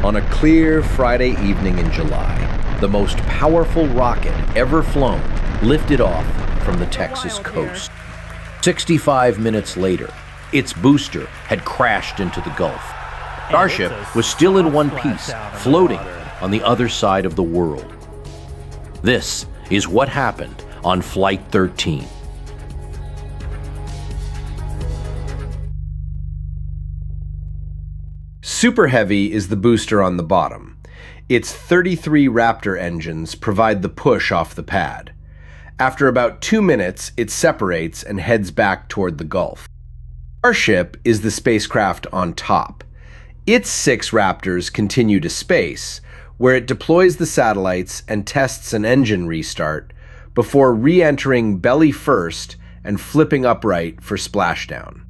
On a clear Friday evening in July, the most powerful rocket ever flown lifted off from the Texas coast. 65 minutes later, its booster had crashed into the Gulf. Starship was still in one piece, floating on the other side of the world. This is what happened on Flight 13. Super Heavy is the booster on the bottom. Its 33 Raptor engines provide the push off the pad. After about 2 minutes, it separates and heads back toward the Gulf. Starship is the spacecraft on top. Its 6 Raptors continue to space, where it deploys the satellites and tests an engine restart before re-entering belly first and flipping upright for splashdown.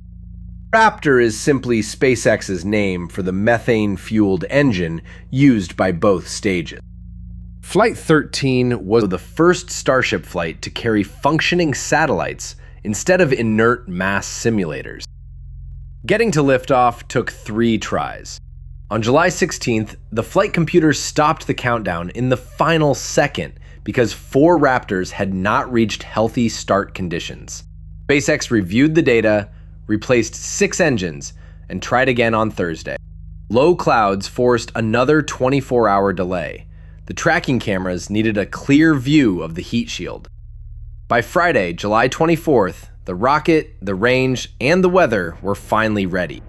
Raptor is simply SpaceX's name for the methane-fueled engine used by both stages. Flight 13 was the first Starship flight to carry functioning satellites instead of inert mass simulators. Getting to liftoff took 3 tries. On July 16th, the flight computer stopped the countdown in the final second because 4 Raptors had not reached healthy start conditions. SpaceX reviewed the data, replaced 6 engines, and tried again on Thursday. Low clouds forced another 24-hour delay. The tracking cameras needed a clear view of the heat shield. By Friday, July 24th, the rocket, the range, and the weather were finally ready.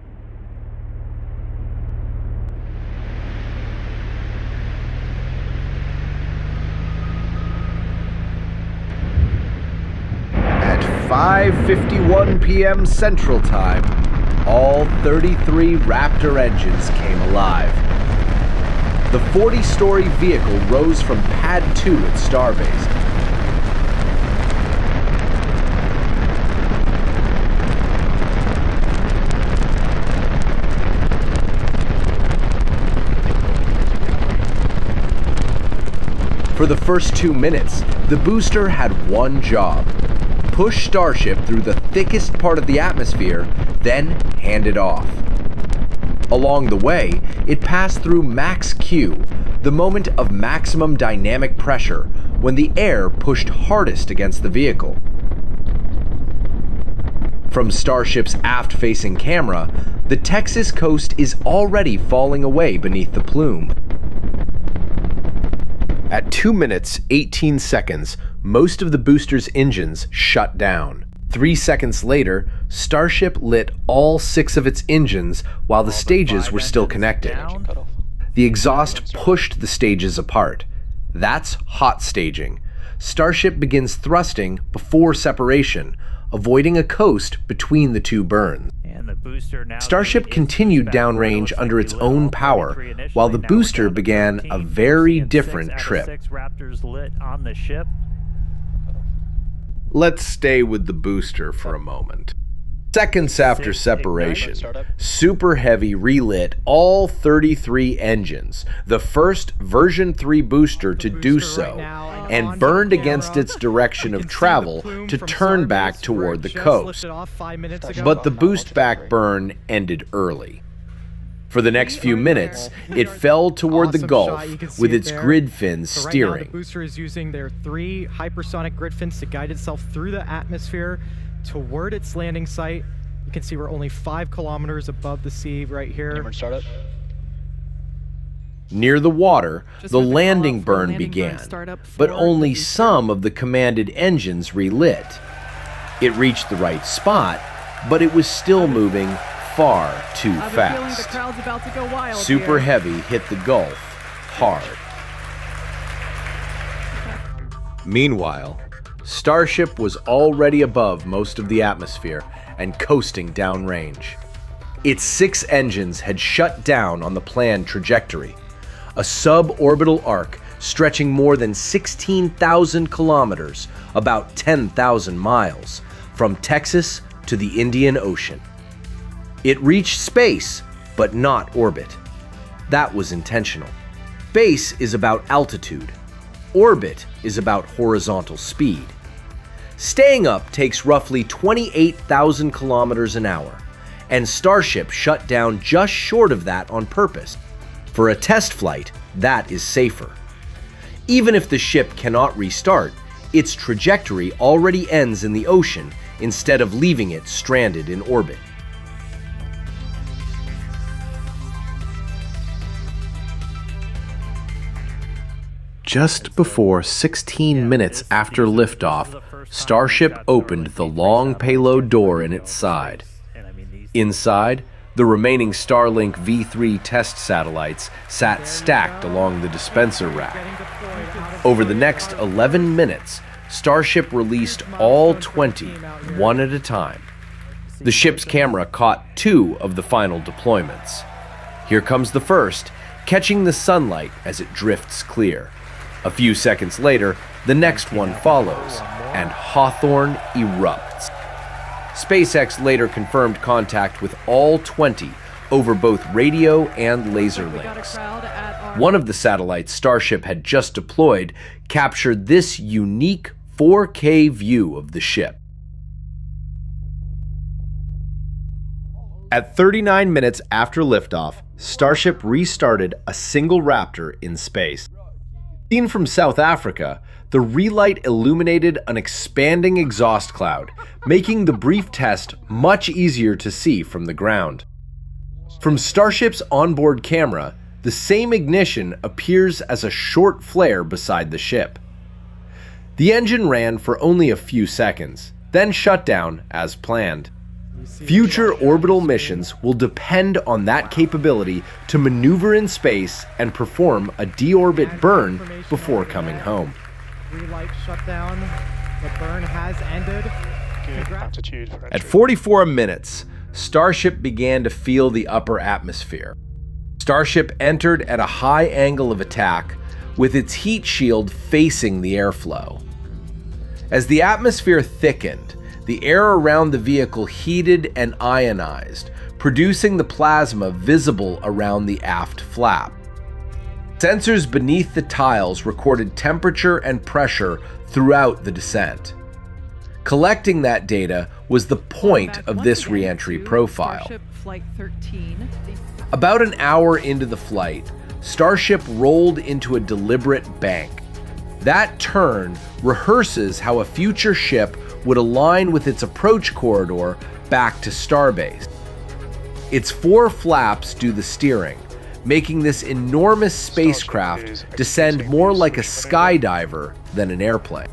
At 5:51 p.m. Central Time, all 33 Raptor engines came alive. The 40-story vehicle rose from Pad 2 at Starbase. For the first 2 minutes, the booster had one job: push Starship through the thickest part of the atmosphere, then hand it off. Along the way, it passed through Max Q, the moment of maximum dynamic pressure, when the air pushed hardest against the vehicle. From Starship's aft-facing camera, the Texas coast is already falling away beneath the plume. At 2 minutes, 18 seconds, most of the booster's engines shut down. 3 seconds later, Starship lit all 6 of its engines while the stages were still connected. The exhaust pushed the stages apart. That's hot staging. Starship begins thrusting before separation, avoiding a coast between the 2 burns. Starship continued downrange under its own power, while the booster began a very different trip. Let's stay with the booster for a moment. Seconds after separation, Super Heavy relit all 33 engines, the first version 3 booster to do so, and burned against its direction of travel to turn back toward the coast. But the boost back burn ended early. For the next few minutes, it fell toward the Gulf with its grid fins steering. The booster is using their 3 hypersonic grid fins to guide itself through the atmosphere toward its landing site. You can see we're only 5 kilometers above the sea right here. Near the water, the landing burn began, but only some of the commanded engines relit. It reached the right spot, but it was still moving far too fast. Super Heavy hit the Gulf hard. Meanwhile, Starship was already above most of the atmosphere and coasting downrange. Its 6 engines had shut down on the planned trajectory, a suborbital arc stretching more than 16,000 kilometers, about 10,000 miles, from Texas to the Indian Ocean. It reached space, but not orbit. That was intentional. Space is about altitude. Orbit is about horizontal speed. Staying up takes roughly 28,000 kilometers an hour, and Starship shut down just short of that on purpose. For a test flight, that is safer. Even if the ship cannot restart, its trajectory already ends in the ocean instead of leaving it stranded in orbit. Just before 16 minutes after liftoff, Starship opened the long payload door in its side. Inside, the remaining Starlink V3 test satellites sat stacked along the dispenser rack. Over the next 11 minutes, Starship released all 20, one at a time. The ship's camera caught 2 of the final deployments. Here comes the first, catching the sunlight as it drifts clear. A few seconds later, the next one follows, and Hawthorne erupts. SpaceX later confirmed contact with all 20 over both radio and laser links. One of the satellites Starship had just deployed captured this unique 4K view of the ship. At 39 minutes after liftoff, Starship restarted a single Raptor in space. Seen from South Africa, the relight illuminated an expanding exhaust cloud, making the brief test much easier to see from the ground. From Starship's onboard camera, the same ignition appears as a short flare beside the ship. The engine ran for only a few seconds, then shut down as planned. Future orbital missions will depend on that capability to maneuver in space and perform a deorbit burn before coming home. Relight shutdown. The burn has ended. Good altitude for entry. At 44 minutes, Starship began to feel the upper atmosphere. Starship entered at a high angle of attack with its heat shield facing the airflow. As the atmosphere thickened, the air around the vehicle heated and ionized, producing the plasma visible around the aft flap. Sensors beneath the tiles recorded temperature and pressure throughout the descent. Collecting that data was the point of this re-entry profile. Starship Flight 13. About an hour into the flight, Starship rolled into a deliberate bank. That turn rehearses how a future ship would align with its approach corridor back to Starbase. Its 4 flaps do the steering, making this enormous spacecraft descend more like a skydiver than an airplane.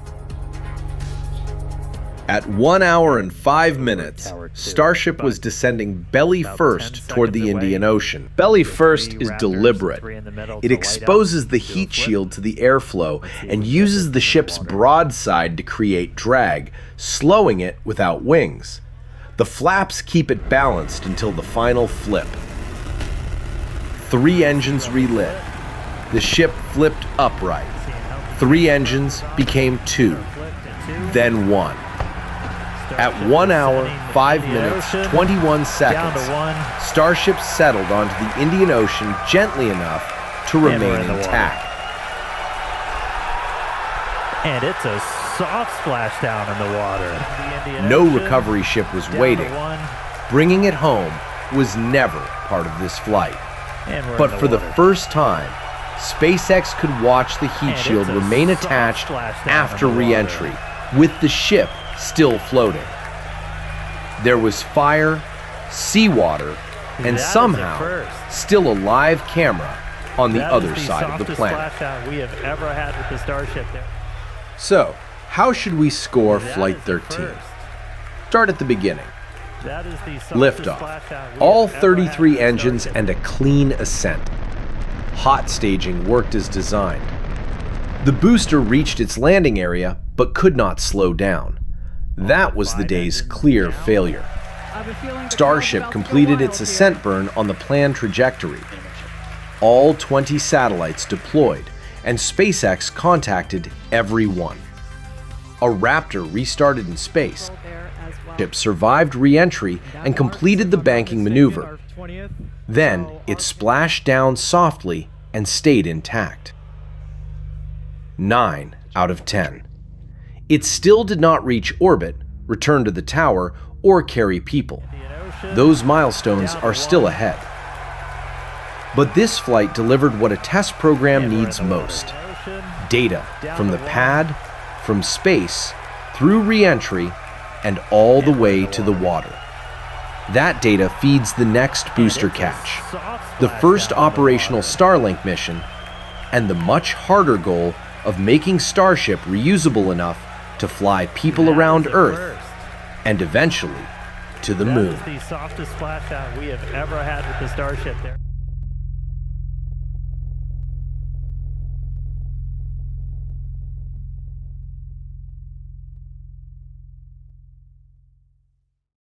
At 1 hour and 5 minutes, Starship was descending belly first toward the Indian Ocean. Belly first is deliberate. It exposes the heat shield to the airflow and uses the ship's broadside to create drag, slowing it without wings. The flaps keep it balanced until the final flip. 3 engines relit. The ship flipped upright. 3 engines became 2, then 1. At 1 hour, 5 minutes, 21 seconds, Starship settled onto the Indian Ocean gently enough to remain intact. And it's a soft splashdown in the water. No recovery ship was waiting. Bringing it home was never part of this flight. But for the first time, SpaceX could watch the heat shield remain attached after re-entry, with the ship still floating. There was fire, seawater, and somehow still a live camera on the other side of the planet. We have ever had with the Starship there. So, how should we score Flight 13? Start at the beginning. Liftoff. All 33 engines and a clean ascent. Hot staging worked as designed. The booster reached its landing area, but could not slow down. That was the day's clear failure. Starship completed its ascent burn on the planned trajectory. All 20 satellites deployed, and SpaceX contacted every one. A Raptor restarted in space. Ship survived re-entry and completed the banking maneuver. Then it splashed down softly and stayed intact. 9 out of 10. It still did not reach orbit, return to the tower, or carry people. Those milestones are still ahead. But this flight delivered what a test program needs most: data from the pad, from space, through re-entry, and all the way to the water. That data feeds the next booster catch, the first operational Starlink mission, and the much harder goal of making Starship reusable enough to fly people around Earth and eventually to the moon. That is the softest splashdown we have ever had with the Starship there.